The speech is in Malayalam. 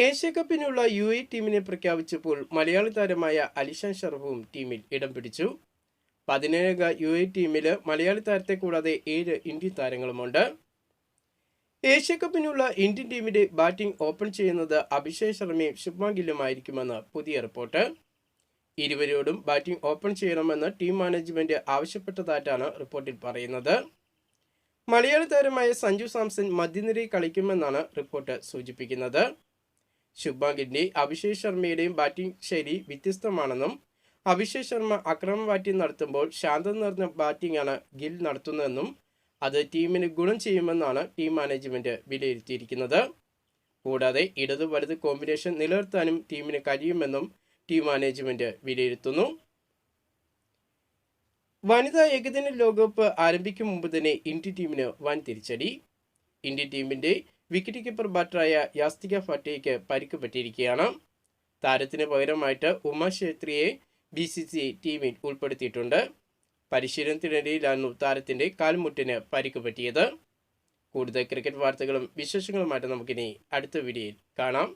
ഏഷ്യ കപ്പിനുള്ള ടീമിനെ പ്രഖ്യാപിച്ചപ്പോൾ മലയാളി താരമായ അലിഷാൻ ഷറഫും ടീമിൽ ഇടം പിടിച്ചു. 17 ടീമിൽ മലയാളി താരത്തെ കൂടാതെ 7 ഇന്ത്യൻ താരങ്ങളുമുണ്ട്. ഏഷ്യ കപ്പിനുള്ള ഇന്ത്യൻ ടീമിന്റെ ബാറ്റിംഗ് ഓപ്പൺ ചെയ്യുന്നത് അഭിഷേക് ശർമ്മയും ശുഭ്മാൻ ഗില്ലുമായിരിക്കുമെന്ന് പുതിയ റിപ്പോർട്ട്. ഇരുവരോടും ബാറ്റിംഗ് ഓപ്പൺ ചെയ്യണമെന്ന് ടീം മാനേജ്മെന്റ് ആവശ്യപ്പെട്ടതായിട്ടാണ് റിപ്പോർട്ടിൽ പറയുന്നത്. മലയാളി താരമായ സഞ്ജു സാംസൺ മധ്യനിരയിൽ കളിക്കുമെന്നാണ് റിപ്പോർട്ട് സൂചിപ്പിക്കുന്നത്. ശുഭ്മാൻ ഗില്ലിന്റെ അഭിഷേക് ശർമ്മയുടെയും ബാറ്റിംഗ് ശൈലി വ്യത്യസ്തമാണെന്നും അഭിഷേക് ശർമ്മ അക്രമ ബാറ്റിംഗ് നടത്തുമ്പോൾ ശാന്തത നിറഞ്ഞ ബാറ്റിംഗാണ് ഗിൽ നടത്തുന്നതെന്നും അത് ടീമിന് ഗുണം ചെയ്യുമെന്നാണ് ടീം മാനേജ്മെന്റ് വിലയിരുത്തിയിരിക്കുന്നത്. കൂടാതെ ഇടതു വലത് കോമ്പിനേഷൻ നിലനിർത്താനും ടീമിന് കഴിയുമെന്നും ടീം മാനേജ്മെന്റ് വിലയിരുത്തുന്നു. വനിതാ ഏകദിന ലോകകപ്പ് ആരംഭിക്കും മുമ്പ് തന്നെ ഇന്ത്യൻ ടീമിന് വൻ തിരിച്ചടി. ഇന്ത്യൻ ടീമിന്റെ വിക്കറ്റ് കീപ്പർ ബാറ്ററായ യാസ്തിക ഫട്ടേയ്ക്ക് പരിക്ക് പറ്റിയിരിക്കുകയാണ്. താരത്തിന് പകരമായിട്ട് ഉമ ഛേത്രിയെ BCCI ടീമിൽ ഉൾപ്പെടുത്തിയിട്ടുണ്ട്. പരിശീലനത്തിനിടയിലായിരുന്നു താരത്തിന്റെ കാൽമുട്ടിന് പരിക്ക് പറ്റിയത്. കൂടുതൽ ക്രിക്കറ്റ് വാർത്തകളും വിശേഷങ്ങളുമായിട്ട് നമുക്കിനി അടുത്ത വീഡിയോയിൽ കാണാം.